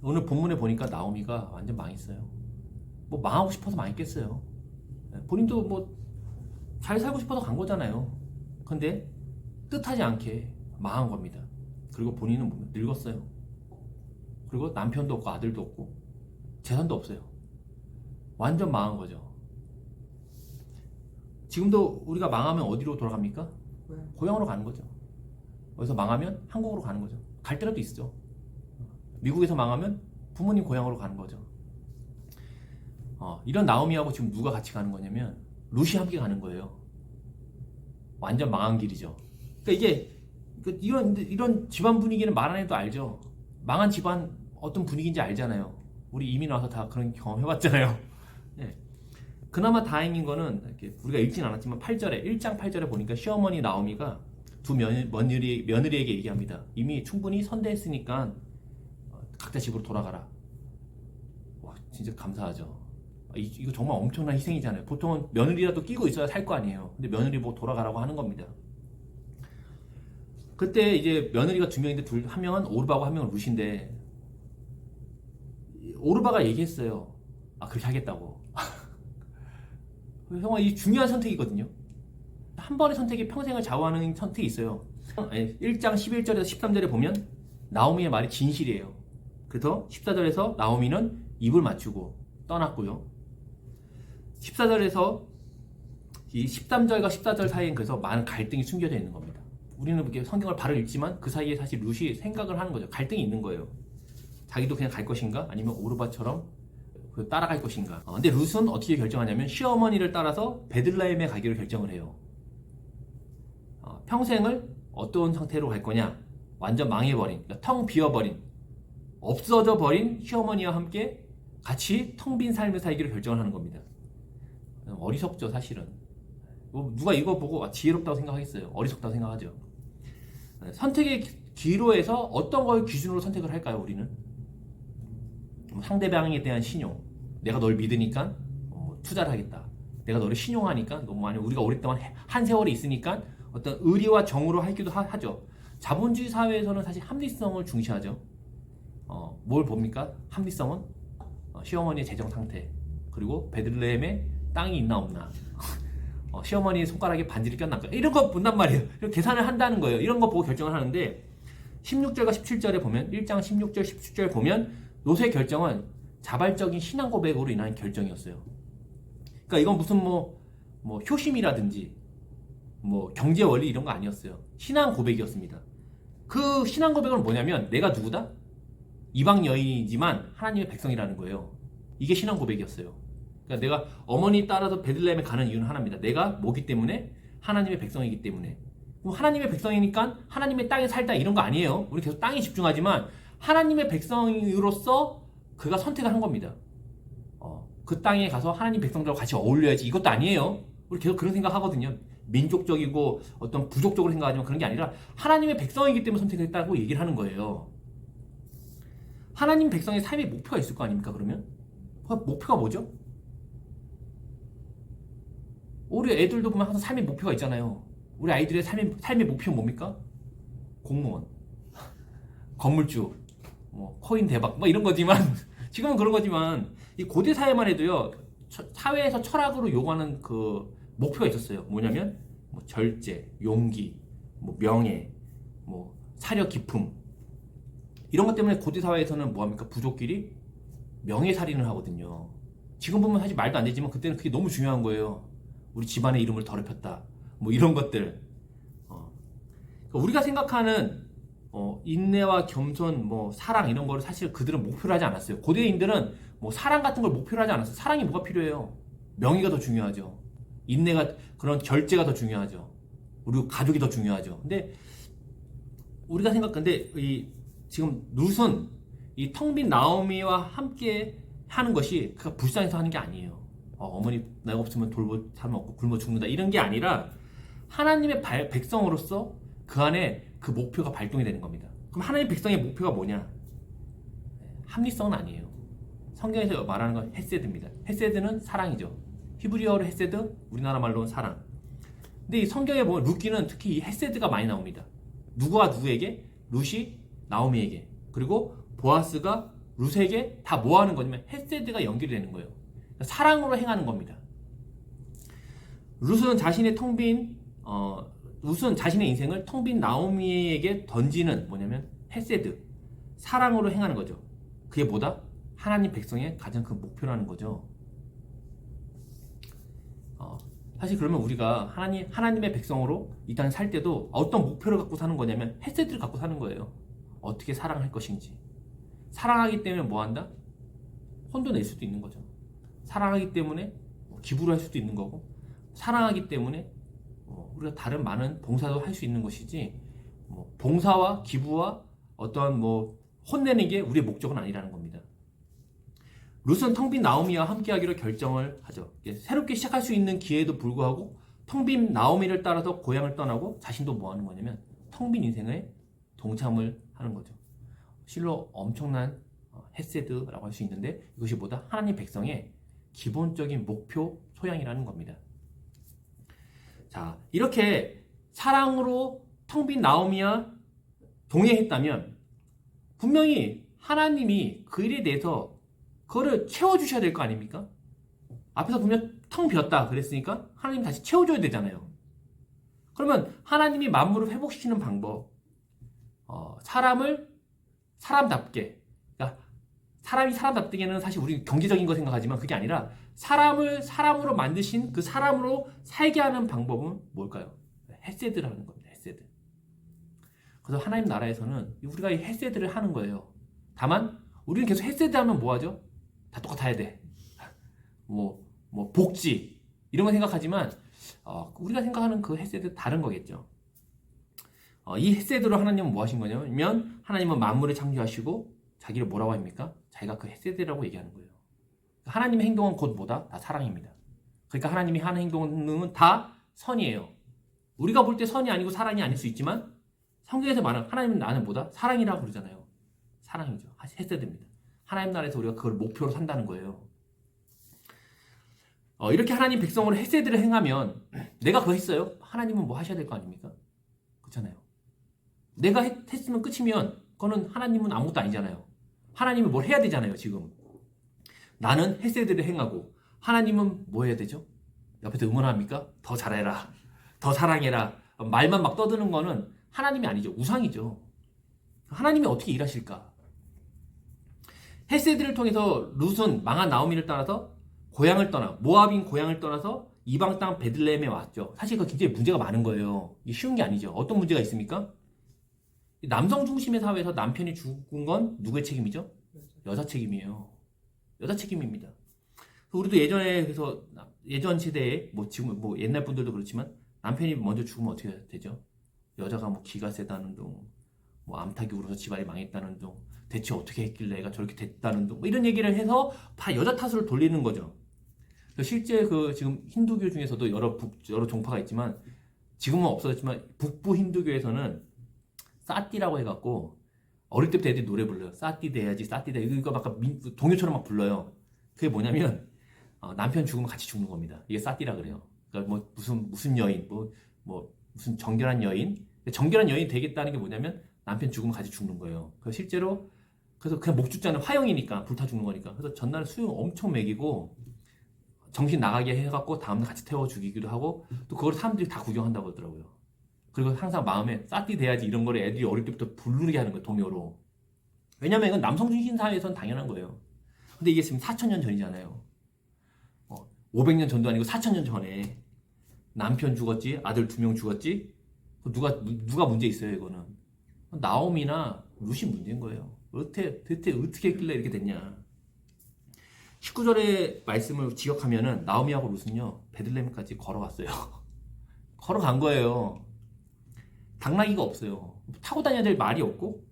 오늘 본문에 보니까 나오미가 완전 망했어요. 뭐 망하고 싶어서 망했겠어요. 본인도 뭐 잘 살고 싶어서 간 거잖아요. 근데 뜻하지 않게 망한 겁니다. 그리고 본인은 늙었어요. 그리고 남편도 없고 아들도 없고 재산도 없어요. 완전 망한 거죠. 지금도 우리가 망하면 어디로 돌아갑니까? 고향으로 가는 거죠. 어디서 망하면 한국으로 가는 거죠. 갈 때라도 있죠. 미국에서 망하면 부모님 고향으로 가는 거죠. 이런 나오미하고 지금 누가 같이 가는 거냐면 룻이 함께 가는 거예요. 완전 망한 길이죠. 그러니까 이게 이런 집안 분위기는 말 안 해도 알죠. 망한 집안 어떤 분위기인지 알잖아요. 우리 이민 와서 다 그런 경험 해봤잖아요. 네. 그나마 다행인 거는 이렇게 우리가 읽진 않았지만 8절에 1장 8절에 보니까 시어머니 나오미가 두 며느리에게 얘기합니다. 이미 충분히 선대했으니까 각자 집으로 돌아가라. 와, 진짜 감사하죠. 이거 정말 엄청난 희생이잖아요. 보통은 며느리라도 끼고 있어야 살 거 아니에요. 근데 며느리 보고 돌아가라고 하는 겁니다. 그때 이제 며느리가 두 명인데 한 명은 오르바고 한 명은 룻인데 오르바가 얘기했어요. 그렇게 하겠다고. 정말 이 중요한 선택이거든요. 한 번의 선택이 평생을 좌우하는 선택이 있어요. 1장 11절에서 13절에 보면 나오미의 말이 진실이에요. 그래서 14절에서 나오미는 입을 맞추고 떠났고요. 14절에서 이 13절과 14절 사이엔 그래서 많은 갈등이 숨겨져 있는 겁니다. 우리는 이렇게 성경을 바로 읽지만 그 사이에 사실 룻이 생각을 하는 거죠. 갈등이 있는 거예요. 자기도 그냥 갈 것인가 아니면 오르바처럼 따라갈 것인가. 근데 룻은 어떻게 결정하냐면 시어머니를 따라서 베들레헴에 가기로 결정을 해요. 평생을 어떤 상태로 갈 거냐. 완전 망해버린, 그러니까 텅 비어버린, 없어져 버린 시어머니와 함께 같이 텅 빈 삶을 살기로 결정을 하는 겁니다. 어리석죠, 사실은. 누가 이거 보고 지혜롭다고 생각하겠어요? 어리석다고 생각하죠. 선택의 기로에서 어떤 걸 기준으로 선택을 할까요, 우리는? 상대방에 대한 신용. 내가 널 믿으니까 투자를 하겠다. 내가 너를 신용하니까, 아니면 우리가 오랫동안 한 세월이 있으니까 어떤 의리와 정으로 하기도 하죠. 자본주의 사회에서는 사실 합리성을 중시하죠. 뭘 봅니까? 합리성은 시어머니의 재정 상태, 그리고 베들레헴에 땅이 있나 없나, 시어머니 손가락에 반지를 꼈나, 이런 거 본단 말이에요. 이런 계산을 한다는 거예요. 이런 거 보고 결정을 하는데 16절과 17절에 보면 1장 16절 17절 보면 롯의 결정은 자발적인 신앙 고백으로 인한 결정이었어요. 그러니까 이건 무슨 뭐 효심이라든지 뭐 경제 원리 이런 거 아니었어요. 신앙 고백이었습니다. 그 신앙 고백은 뭐냐면 내가 누구다? 이방 여인이지만 하나님의 백성이라는 거예요. 이게 신앙 고백이었어요. 그러니까 내가 어머니 따라서 베들레헴에 가는 이유는 하나입니다. 내가 뭐기 때문에? 하나님의 백성이기 때문에. 그럼 하나님의 백성이니까 하나님의 땅에 살다 이런 거 아니에요. 우리 계속 땅에 집중하지만 하나님의 백성으로서 그가 선택을 한 겁니다. 그 땅에 가서 하나님 백성들과 같이 어울려야지 이것도 아니에요. 우리 계속 그런 생각하거든요. 민족적이고 어떤 부족적으로 생각하지만 그런 게 아니라 하나님의 백성이기 때문에 선택했다고 얘기를 하는 거예요. 하나님 백성의 삶의 목표가 있을 거 아닙니까, 그러면? 목표가 뭐죠? 우리 애들도 보면 항상 삶의 목표가 있잖아요. 우리 아이들의 삶의 목표는 뭡니까? 공무원, 건물주, 코인 대박, 이런 거지만, 지금은 그런 거지만, 이 고대 사회만 해도요, 사회에서 철학으로 요구하는 그 목표가 있었어요. 뭐냐면, 절제, 용기, 명예, 사려 깊음. 이런 것 때문에 고대 사회에서는 뭐합니까? 부족끼리 명예살인을 하거든요. 지금 보면 사실 말도 안 되지만 그때는 그게 너무 중요한 거예요. 우리 집안의 이름을 더럽혔다. 이런 것들. 그러니까 우리가 생각하는 인내와 겸손, 사랑 이런 거를 사실 그들은 목표로 하지 않았어요. 고대인들은 사랑 같은 걸 목표로 하지 않았어요. 사랑이 뭐가 필요해요? 명예가 더 중요하죠. 인내가, 그런 절제가 더 중요하죠. 그리고 가족이 더 중요하죠. 근데 우리가 근데 지금 룻은 이 텅 빈 나오미와 함께 하는 것이 그가 불쌍해서 하는 게 아니에요. 어머니 내가 없으면 돌볼 사람 없고 굶어 죽는다 이런 게 아니라 하나님의 백성으로서 그 안에 그 목표가 발동이 되는 겁니다. 그럼 하나님 백성의 목표가 뭐냐? 합리성은 아니에요. 성경에서 말하는 건 헤세드입니다. 헤세드는 사랑이죠. 히브리어로 헤세드, 우리나라 말로는 사랑. 근데 이 성경에 보면 룻기는 특히 이 헤세드가 많이 나옵니다. 누구와 누구에게? 룻이 나오미에게, 그리고 보아스가 룻에게 다 뭐 하는 거냐면 헤세드가 연결이 되는 거예요. 사랑으로 행하는 겁니다. 룻은 자신의 룻은 자신의 인생을 텅 빈 나오미에게 던지는 뭐냐면 헤세드, 사랑으로 행하는 거죠. 그게 뭐다? 하나님 백성의 가장 큰 목표라는 거죠. 사실 그러면 우리가 하나님의 백성으로 이 땅에 살 때도 어떤 목표를 갖고 사는 거냐면 헤세드를 갖고 사는 거예요. 어떻게 사랑할 것인지. 사랑하기 때문에 뭐 한다? 혼도 낼 수도 있는 거죠. 사랑하기 때문에 기부를 할 수도 있는 거고, 사랑하기 때문에 우리가 다른 많은 봉사도 할 수 있는 것이지, 봉사와 기부와 어떠한 혼내는 게 우리의 목적은 아니라는 겁니다. 룻은 텅 빈 나오미와 함께하기로 결정을 하죠. 새롭게 시작할 수 있는 기회에도 불구하고 텅 빈 나오미를 따라서 고향을 떠나고 자신도 뭐 하는 거냐면 텅 빈 인생에 동참을 하는 거죠. 실로 엄청난 헤세드라고 할 수 있는데, 이것이 뭐다? 하나님 백성의 기본적인 목표 소양이라는 겁니다. 자, 이렇게 사랑으로 텅 빈 나오미와 동행했다면 분명히 하나님이 그 일에 대해서 그거를 채워주셔야 될 거 아닙니까? 앞에서 보면 텅 비었다 그랬으니까 하나님이 다시 채워줘야 되잖아요. 그러면 하나님이 만물을 회복시키는 방법, 사람을 사람답게, 그러니까 사람이 사람답게는 사실 우리 경제적인 거 생각하지만 그게 아니라 사람을 사람으로 만드신 그 사람으로 살게 하는 방법은 뭘까요? 헤세드라는 겁니다. 헤세드. 그래서 하나님 나라에서는 우리가 이 헤세드를 하는 거예요. 다만 우리는 계속 헤세드 하면 뭐 하죠? 다 똑같아야 돼. 복지 이런 거 생각하지만 우리가 생각하는 그 헤세드 다른 거겠죠. 이 헤세드로 하나님은 뭐 하신 거냐면 하나님은 만물을 창조하시고 자기를 뭐라고 합니까? 자기가 그 헤세드라고 얘기하는 거예요. 하나님의 행동은 곧 뭐다? 다 사랑입니다. 그러니까 하나님이 하는 행동은 다 선이에요. 우리가 볼 때 선이 아니고 사랑이 아닐 수 있지만 성경에서 말하는 하나님은 나는 뭐다? 사랑이라고 그러잖아요. 사랑이죠. 헤세드입니다. 하나님 나라에서 우리가 그걸 목표로 산다는 거예요. 이렇게 하나님 백성으로 헤세드를 행하면 내가 그거 했어요? 하나님은 뭐 하셔야 될 거 아닙니까? 그렇잖아요. 내가 했으면 끝이면 그거는 하나님은 아무것도 아니잖아요. 하나님은 뭘 해야 되잖아요. 지금 나는 헤세드를 행하고 하나님은 뭐 해야 되죠? 옆에서 응원합니까? 더 잘해라, 더 사랑해라, 말만 막 떠드는 거는 하나님이 아니죠. 우상이죠. 하나님이 어떻게 일하실까? 헤세드를 통해서 룻은 망한 나오미를 따라서 모압인 고향을 떠나서 이방 땅 베들레헴에 왔죠. 사실 그 굉장히 문제가 많은 거예요. 이게 쉬운 게 아니죠. 어떤 문제가 있습니까? 남성 중심의 사회에서 남편이 죽은 건 누구의 책임이죠? 여자 책임이에요. 여자 책임입니다. 우리도 그래서 예전 세대에 지금 옛날 분들도 그렇지만 남편이 먼저 죽으면 어떻게 되죠? 여자가 기가 세다는 둥, 암탉이 울어서 집안이 망했다는 둥, 대체 어떻게 했길래 애가 저렇게 됐다는 둥, 이런 얘기를 해서 다 여자 탓을 돌리는 거죠. 실제 지금 힌두교 중에서도 여러 종파가 있지만 지금은 없어졌지만 북부 힌두교에서는 사띠라고 해갖고 어릴 때부터 애들이 노래 불러요. 사띠 돼야지, 사띠 돼. 이거 막 동요처럼 막 불러요. 그게 뭐냐면 남편 죽으면 같이 죽는 겁니다. 이게 사띠라 그래요. 그러니까 무슨 여인, 무슨 정결한 여인, 정결한 여인이 되겠다는 게 뭐냐면 남편 죽으면 같이 죽는 거예요. 그래서 그냥 목 죽자는 화형이니까 불타 죽는 거니까. 그래서 전날 수영 엄청 먹이고 정신 나가게 해갖고 다음날 같이 태워 죽이기도 하고 또 그걸 사람들이 다 구경한다고 하더라고요. 그리고 항상 마음에 싸띠 돼야지 이런 거를 애들이 어릴 때부터 부르게 하는 거예요. 동요로. 왜냐면 이건 남성 중심 사회에서는 당연한 거예요. 근데 이게 지금 4,000년 전이잖아요. 500년 전도 아니고 4,000년 전에 남편 죽었지, 아들 2명 죽었지. 누가 문제 있어요, 이거는. 나오미나 룻이 문제인 거예요. 대체 어떻게 했길래 이렇게 됐냐. 19절의 말씀을 기억하면은 나오미하고 룻은요 베들레헴까지 걸어갔어요. 걸어간 거예요. 당나귀가 없어요. 타고 다녀야 될 말이 없고,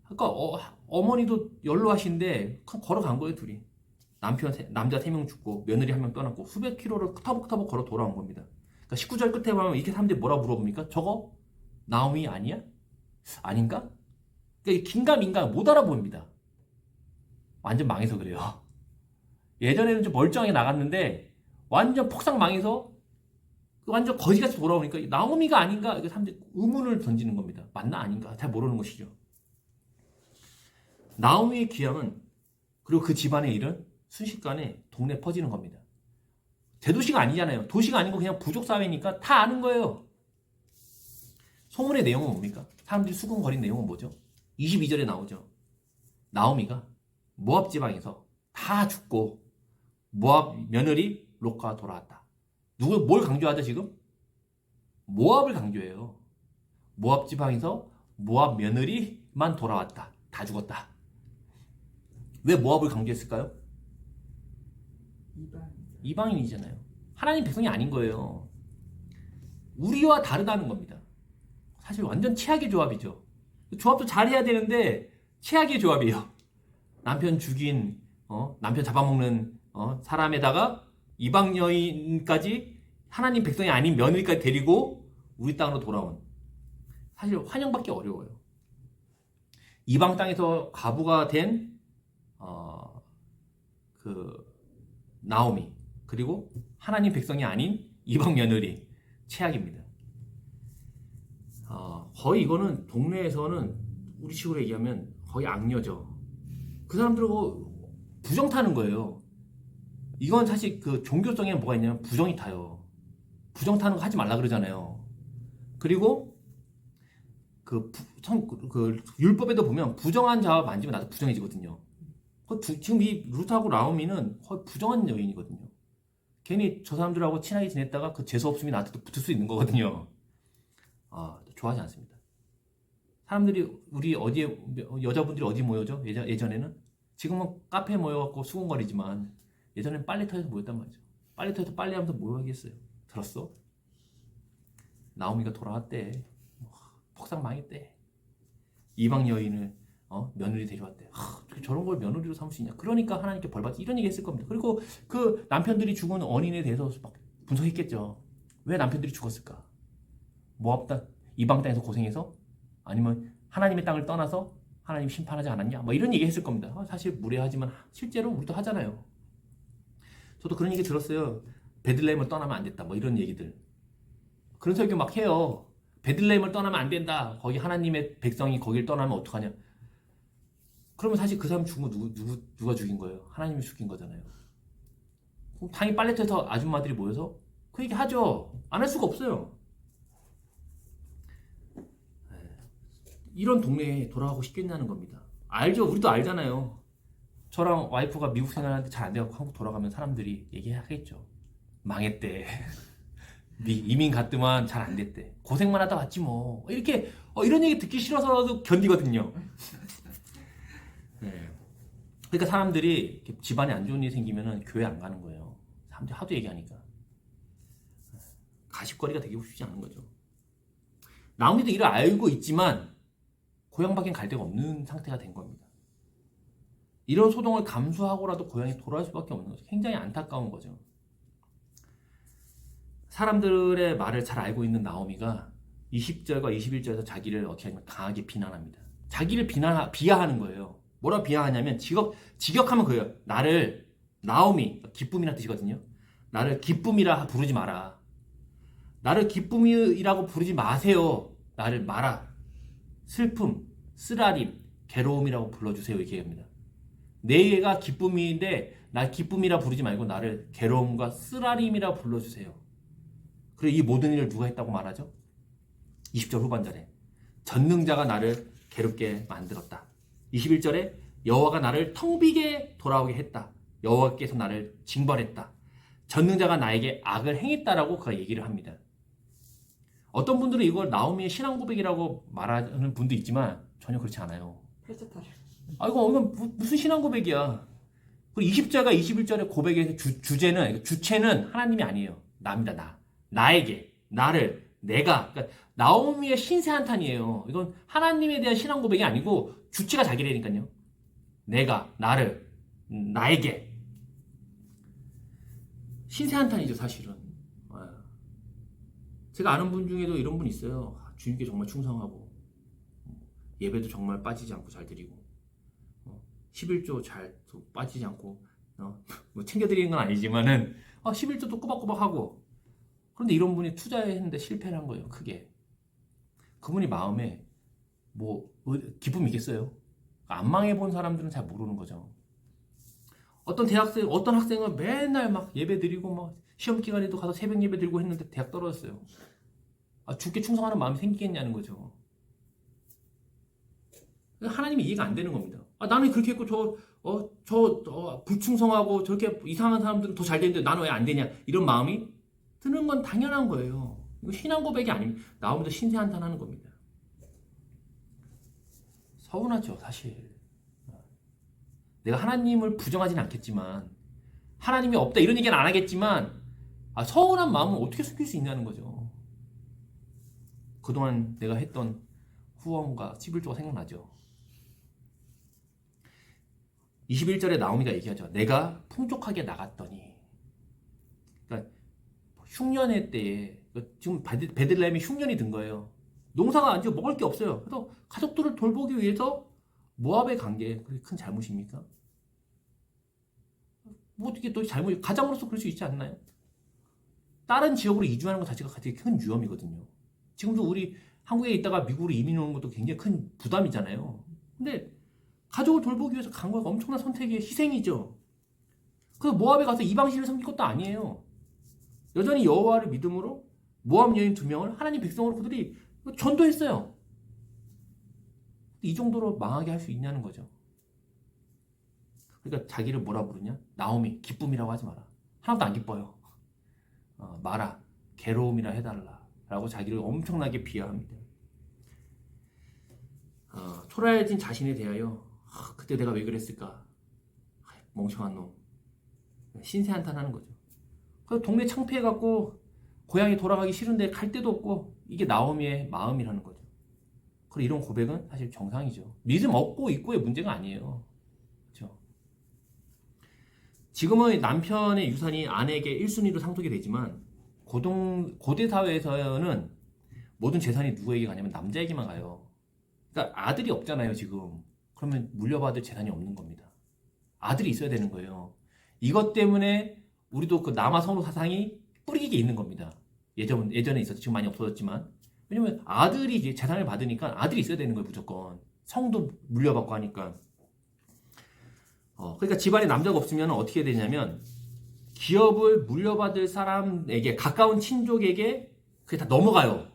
그러니까 어머니도 연로하신데 걸어간 거예요. 둘이. 남자 3명 죽고 며느리 1명 떠났고 수백 킬로를 터벅터벅 걸어 돌아온 겁니다. 그러니까 19절 끝에 보면 이렇게 사람들이 뭐라 물어봅니까? 저거 나오미 아니야? 아닌가? 그러니까 긴가민가 못 알아봅니다. 완전 망해서 그래요. 예전에는 좀 멀쩡하게 나갔는데 완전 폭삭 망해서 완전 거지같이 돌아오니까 나오미가 아닌가? 사람들이 의문을 던지는 겁니다. 맞나 아닌가? 잘 모르는 것이죠. 나오미의 귀향은 그리고 그 집안의 일은 순식간에 동네에 퍼지는 겁니다. 대도시가 아니잖아요. 도시가 아니고 그냥 부족사회니까 다 아는 거예요. 소문의 내용은 뭡니까? 사람들이 수군거린 내용은 뭐죠? 22절에 나오죠. 나오미가 모압 지방에서 다 죽고 모압 며느리 롯과 돌아왔다. 뭘 강조하죠 지금? 모압을 강조해요. 모압 지방에서 모압 며느리만 돌아왔다. 다 죽었다. 왜 모압을 강조했을까요? 이방인이잖아요. 하나님 백성이 아닌 거예요. 우리와 다르다는 겁니다. 사실 완전 최악의 조합이죠. 조합도 잘해야 되는데 최악의 조합이에요. 남편 죽인 남편 잡아먹는 사람에다가 이방 여인까지 하나님 백성이 아닌 며느리까지 데리고 우리 땅으로 돌아온, 사실 환영받기 어려워요. 이방 땅에서 과부가 된 그 나오미, 그리고 하나님 백성이 아닌 이방 며느리, 최악입니다. 거의 이거는 동네에서는 우리식으로 얘기하면 거의 악녀죠. 그 사람들하고 부정 타는 거예요. 이건 사실 그 종교성에 뭐가 있냐면 부정이 타요. 부정 타는 거 하지 말라 그러잖아요. 그리고 그 율법에도 보면 부정한 자와 만지면 나도 부정해지거든요. 지금 이 루트하고 나오미는 거의 부정한 여인이거든요. 괜히 저 사람들하고 친하게 지냈다가 그 재수 없음이 나한테 또 붙을 수 있는 거거든요. 좋아하지 않습니다. 사람들이 우리 어디에, 여자분들이 어디 모여죠? 예전에는? 지금은 카페에 모여갖고 수군거리지만 예전엔 빨래터에서 모였단 말이죠. 빨래터에서 빨래하면서 모여야겠어요. 들었어? 나오미가 돌아왔대. 폭삭 망했대. 이방 여인을 며느리 데려왔대. 저런 걸 며느리로 삼을 수 있냐? 그러니까 하나님께 벌받지, 이런 얘기 했을 겁니다. 그리고 그 남편들이 죽은 원인에 대해서 막 분석했겠죠. 왜 남편들이 죽었을까? 모압 땅, 이방 땅에서 고생해서? 아니면 하나님의 땅을 떠나서 하나님 심판하지 않았냐? 뭐 이런 얘기 했을 겁니다. 사실 무례하지만 실제로 우리도 하잖아요. 저도 그런 얘기 들었어요. 베들레헴을 떠나면 안 됐다. 뭐 이런 얘기들. 그런 설교 막 해요. 베들레헴을 떠나면 안 된다. 거기 하나님의 백성이 거길 떠나면 어떡하냐? 그러면 사실 그 사람 죽은 거 누가 죽인 거예요? 하나님이 죽인 거잖아요. 그럼 당연히 빨래터에서 아줌마들이 모여서 그 얘기 하죠. 안 할 수가 없어요. 이런 동네에 돌아가고 싶겠냐는 겁니다. 알죠? 우리도 알잖아요. 저랑 와이프가 미국 생활하는데 잘 안 돼갖고 한국 돌아가면 사람들이 얘기하겠죠. 망했대. 이민 갔더만 잘 안 됐대. 고생만 하다 왔지 뭐. 이렇게 이런 얘기 듣기 싫어서라도 견디거든요. 네. 그러니까 사람들이 집안에 안 좋은 일이 생기면 교회 안 가는 거예요. 사람들이 하도 얘기하니까. 가십거리가 되고 싶지 않은 거죠. 나오미도 이를 알고 있지만 고향 밖엔 갈 데가 없는 상태가 된 겁니다. 이런 소동을 감수하고라도 고향에 돌아올 수밖에 없는 거죠. 굉장히 안타까운 거죠. 사람들의 말을 잘 알고 있는 나오미가 20절과 21절에서 자기를 어떻게 하냐면 강하게 비난합니다. 자기를 비하하는 거예요. 뭐라 비하하냐면 직역하면 그래요. 나를, 나오미, 기쁨이라는 뜻이거든요. 나를 기쁨이라 부르지 마라. 나를 기쁨이라고 부르지 마세요. 나를 마라. 슬픔, 쓰라림, 괴로움이라고 불러주세요. 이렇게 합니다. 내가 기쁨인데 날 기쁨이라 부르지 말고 나를 괴로움과 쓰라림이라 불러주세요. 그리고 이 모든 일을 누가 했다고 말하죠? 20절 후반절에 전능자가 나를 괴롭게 만들었다. 21절에 여호와가 나를 텅 비게 돌아오게 했다. 여호와께서 나를 징벌했다. 전능자가 나에게 악을 행했다라고 그가 얘기를 합니다. 어떤 분들은 이걸 나오미의 신앙 고백이라고 말하는 분도 있지만 전혀 그렇지 않아요. 이건 무슨 신앙 고백이야. 그리고 20절과 21절의 고백의 주체는 하나님이 아니에요. 나입니다. 나에게, 나를, 내가. 그러니까 나오미의 신세 한탄이에요. 이건 하나님에 대한 신앙 고백이 아니고 주체가 자기라니까요. 내가, 나를, 나에게. 신세 한탄이죠, 사실은. 제가 아는 분 중에도 이런 분 있어요. 주님께 정말 충성하고 예배도 정말 빠지지 않고 잘 드리고 11조 잘 빠지지 않고 뭐 챙겨드리는 건 아니지만은 11조도 꼬박꼬박 하고, 그런데 이런 분이 투자했는데 실패를 한 거예요. 크게. 그분이 마음에 뭐 기쁨이 있겠어요? 안 망해본 사람들은 잘 모르는 거죠. 어떤 학생은 맨날 막 예배 드리고 막 시험 기간에도 가서 새벽 예배 드리고 했는데 대학 떨어졌어요. 주께 충성하는 마음이 생기겠냐는 거죠. 하나님이 이해가 안 되는 겁니다. 나는 그렇게 했고 불충성하고 저렇게 이상한 사람들은 더 잘 되는데 나는 왜 안 되냐 이런 마음이 드는 건 당연한 거예요. 이거 신앙 고백이 아닙니다. 나오면서 신세 한탄하는 겁니다. 서운하죠, 사실. 내가 하나님을 부정하지는 않겠지만 하나님이 없다 이런 얘기는 안 하겠지만 서운한 마음은 어떻게 숨길 수 있냐는 거죠. 그동안 내가 했던 후원과 11조가 생각나죠. 21절에 나오미가 얘기하죠. 내가 풍족하게 나갔더니, 그러니까 흉년의 때에 지금 베들레헴이 흉년이 든 거예요. 농사가 안 지고 먹을 게 없어요. 그래서 가족들을 돌보기 위해서 모압에 간 게 그렇게 큰 잘못입니까? 뭐 어떻게 또 잘못, 가장으로서 그럴 수 있지 않나요? 다른 지역으로 이주하는 것 자체가 되게 큰 위험이거든요. 지금도 우리 한국에 있다가 미국으로 이민 오는 것도 굉장히 큰 부담이잖아요. 근데 가족을 돌보기 위해서 간 거가 엄청난 선택의 희생이죠. 그래서 모압에 가서 이방신을 섬길 것도 아니에요. 여전히 여호와를 믿음으로 모압 여인 2명을 하나님 백성으로 그들이 전도했어요. 이 정도로 망하게 할 수 있냐는 거죠. 그러니까 자기를 뭐라 부르냐? 나오미, 기쁨이라고 하지 마라. 하나도 안 기뻐요. 마라, 괴로움이라 해달라 라고 자기를 엄청나게 비하합니다. 초라해진 자신에 대하여 그때 내가 왜 그랬을까? 멍청한 놈. 신세 한탄하는 거죠. 그래서 동네 창피해갖고 고향에 돌아가기 싫은데 갈 데도 없고 이게 나오미의 마음이라는 거죠. 그리고 이런 고백은 사실 정상이죠. 믿음 없고 있고의 문제가 아니에요. 그렇죠? 지금은 남편의 유산이 아내에게 1순위로 상속이 되지만 고대 사회에서는 모든 재산이 누구에게 가냐면 남자에게만 가요. 그러니까 아들이 없잖아요, 지금. 그러면 물려받을 재산이 없는 겁니다. 아들이 있어야 되는 거예요. 이것 때문에 우리도 그 남아 성로 사상이 뿌리게 있는 겁니다. 예전에 있었죠. 지금 많이 없어졌지만. 왜냐면 아들이 이제 재산을 받으니까 아들이 있어야 되는 거예요, 무조건. 성도 물려받고 하니까. 그러니까 집안에 남자가 없으면 어떻게 되냐면 기업을 물려받을 사람에게, 가까운 친족에게 그게 다 넘어가요.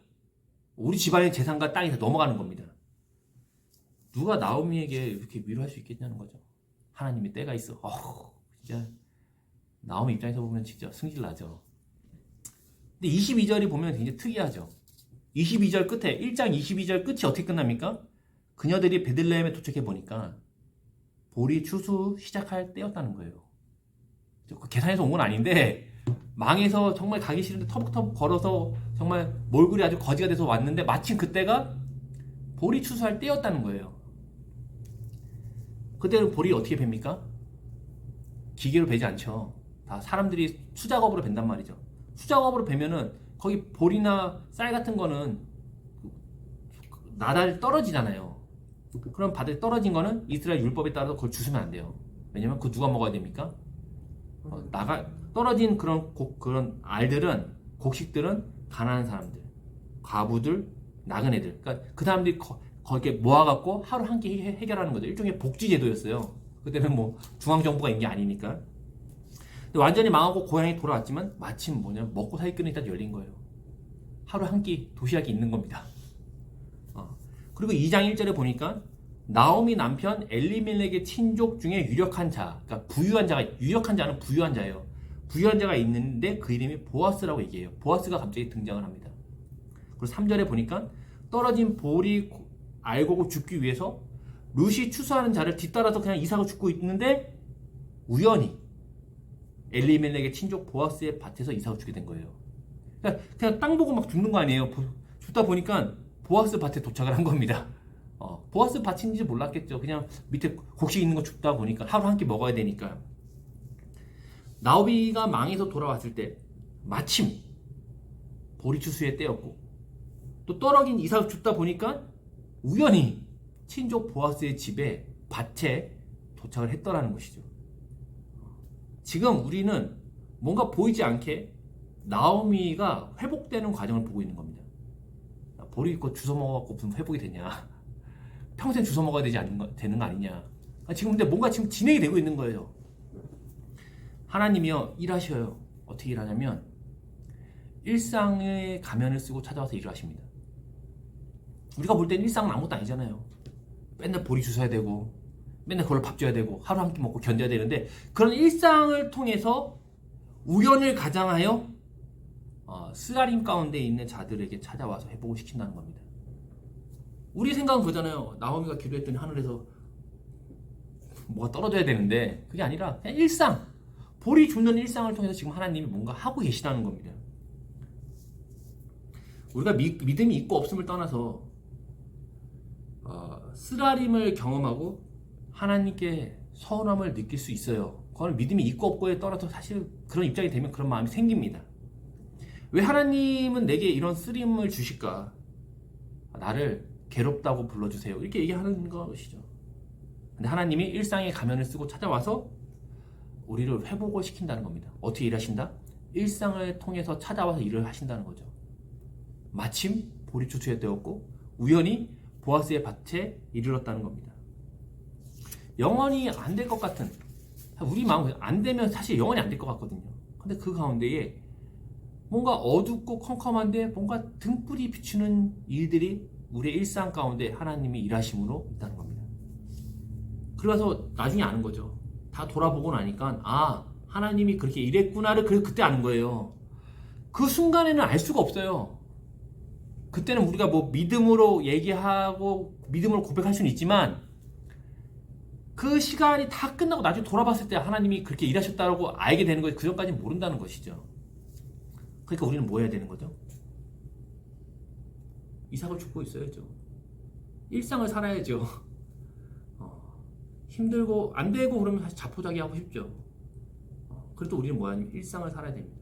우리 집안의 재산과 땅이 다 넘어가는 겁니다. 누가 나오미에게 이렇게 위로할 수 있겠냐는 거죠. 하나님이 때가 있어. 진짜 나오미 입장에서 보면 진짜 승질 나죠. 근데 22절이 보면 굉장히 특이하죠. 22절 끝에 1장 22절 끝이 어떻게 끝납니까? 그녀들이 베들레헴에 도착해 보니까 보리 추수 시작할 때였다는 거예요. 계산해서 온 건 아닌데 망해서 정말 가기 싫은데 터벅터벅 걸어서 정말 몰골이 아주 거지가 돼서 왔는데 마침 그때가 보리 추수할 때였다는 거예요. 그때는 보리 어떻게 뱀니까? 기계로 베지 않죠. 다 사람들이 수작업으로 벤단 말이죠. 수작업으로 베면은 거기 보리나 쌀 같은 거는 나달 떨어지잖아요. 그럼 바닥에 떨어진 거는 이스라엘 율법에 따라서 그걸 주시면 안 돼요. 왜냐면 그거 누가 먹어야 됩니까? 떨어진 그런 알들은, 곡식들은 가난한 사람들, 과부들, 나그네들. 그러니까 그 사람들이 거기에 모아갖고 하루 한 끼 해결하는 거죠. 일종의 복지제도였어요. 그때는 뭐 중앙정부가 있는 게 아니니까. 근데 완전히 망하고 고향에 돌아왔지만 마침 먹고 살 길은 일단 열린 거예요. 하루 한 끼 도시락이 있는 겁니다. 그리고 2장 1절에 보니까 나오미 남편 엘리멜렉의 친족 중에 유력한 자, 그러니까 부유한 자가, 유력한 자는 부유한 자예요. 부유한 자가 있는데 그 이름이 보아스라고 얘기해요. 보아스가 갑자기 등장을 합니다. 그리고 3절에 보니까 떨어진 보리 알곡을 줍기 위해서 룻이 추수하는 자를 뒤따라서 그냥 이삭을 줍고 있는데 우연히 엘리멜렉의 친족 보아스의 밭에서 이삭을 주게 된 거예요. 그냥 땅 보고 막 줍는 거 아니에요. 줍다 보니까 보아스 밭에 도착을 한 겁니다. 보아스 밭인지 몰랐겠죠. 그냥 밑에 곡식 있는 거 줍다 보니까 하루 한 끼 먹어야 되니까. 나오미가 망해서 돌아왔을 때 마침 보리 추수의 때였고 또 떨어진 이삭을 줍다 보니까 우연히 친족 보아스의 집에 밭에 도착을 했더라는 것이죠. 지금 우리는 뭔가 보이지 않게 나오미가 회복되는 과정을 보고 있는 겁니다. 보리 이거 주워 먹어갖고 무슨 회복이 되냐? 평생 주워 먹어야 되는 거 아니냐? 지금 근데 뭔가 지금 진행이 되고 있는 거예요. 하나님이요 일하셔요. 어떻게 일하냐면 일상의 가면을 쓰고 찾아와서 일을 하십니다. 우리가 볼 때는 일상은 아무것도 아니잖아요. 맨날 보리 주셔야 되고 맨날 그걸로 밥 줘야 되고 하루 한 끼 먹고 견뎌야 되는데 그런 일상을 통해서 우연을 가장하여 쓰라림 가운데 있는 자들에게 찾아와서 회복을 시킨다는 겁니다. 우리 생각은 그잖아요. 나오미가 기도했더니 하늘에서 뭐가 떨어져야 되는데 그게 아니라 그냥 일상, 보리 주는 일상을 통해서 지금 하나님이 뭔가 하고 계시다는 겁니다. 우리가 믿음이 있고 없음을 떠나서 쓰라림을 경험하고 하나님께 서운함을 느낄 수 있어요. 그건 믿음이 있고 없고에 따라서 사실 그런 입장이 되면 그런 마음이 생깁니다. 왜 하나님은 내게 이런 쓰림을 주실까? 나를 괴롭다고 불러주세요. 이렇게 얘기하는 것이죠. 근데 하나님이 일상의 가면을 쓰고 찾아와서 우리를 회복을 시킨다는 겁니다. 어떻게 일하신다? 일상을 통해서 찾아와서 일을 하신다는 거죠. 마침 보리 추수에 되었고 우연히 보아스의 밭에 이르렀다는 겁니다. 영원히 안 될 것 같은 우리 마음 안 되면 사실 영원히 안 될 것 같거든요. 근데 그 가운데에 뭔가 어둡고 컴컴한데 뭔가 등불이 비추는 일들이 우리의 일상 가운데 하나님이 일하심으로 있다는 겁니다. 그래서 나중에 아는 거죠. 다 돌아보고 나니까 하나님이 그렇게 일했구나를 그때 아는 거예요. 그 순간에는 알 수가 없어요. 그때는 우리가 뭐 믿음으로 얘기하고 믿음으로 고백할 수는 있지만 그 시간이 다 끝나고 나중에 돌아봤을 때 하나님이 그렇게 일하셨다고 알게 되는 거예요. 그 전까지는 모른다는 것이죠. 그러니까 우리는 뭐 해야 되는 거죠? 이삭을 죽고 있어야죠. 일상을 살아야죠. 힘들고 안 되고 그러면 사실 자포자기하고 싶죠. 그래도 우리는 뭐야? 일상을 살아야 됩니다.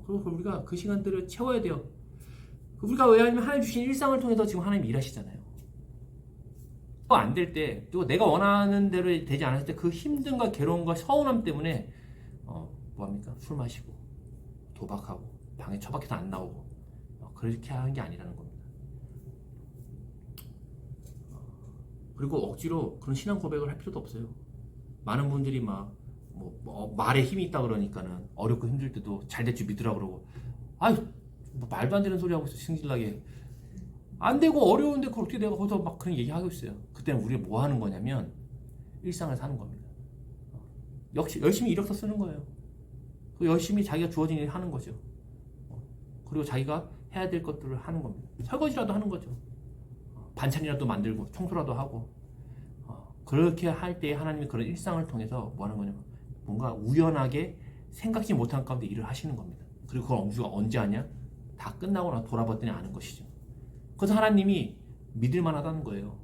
그리고 우리가 그 시간들을 채워야 돼요. 우리가 왜냐하면 하나님 주신 일상을 통해서 지금 하나님 일하시잖아요. 안 될 때, 또 내가 원하는 대로 되지 않았을 때 그 힘듦과 괴로움과 서운함 때문에 뭐합니까? 술 마시고 도박하고 방에 처박혀서 안 나오고 그렇게 하는 게 아니라는 겁니다. 그리고 억지로 그런 신앙 고백을 할 필요도 없어요. 많은 분들이 말에 힘이 있다 그러니까는 어렵고 힘들 때도 잘 될 줄 믿으라 그러고 뭐 말도 안 되는 소리 하고 있어. 승질나게 안 되고 어려운데 그걸 어떻게 내가 거기서 막 그런 얘기하고 있어요. 그때는 우리가 뭐 하는 거냐면 일상을 사는 겁니다. 역시 열심히 이력서 쓰는 거예요. 열심히 자기가 주어진 일 하는 거죠. 그리고 자기가 해야 될 것들을 하는 겁니다. 설거지라도 하는 거죠. 반찬이라도 만들고 청소라도 하고 그렇게 할 때 하나님이 그런 일상을 통해서 뭐 하는 거냐면 뭔가 우연하게 생각지 못한 가운데 일을 하시는 겁니다. 그리고 그걸 우리가 언제 하냐? 다 끝나고 나서 돌아봤더니 아는 것이죠. 그래서 하나님이 믿을 만하다는 거예요.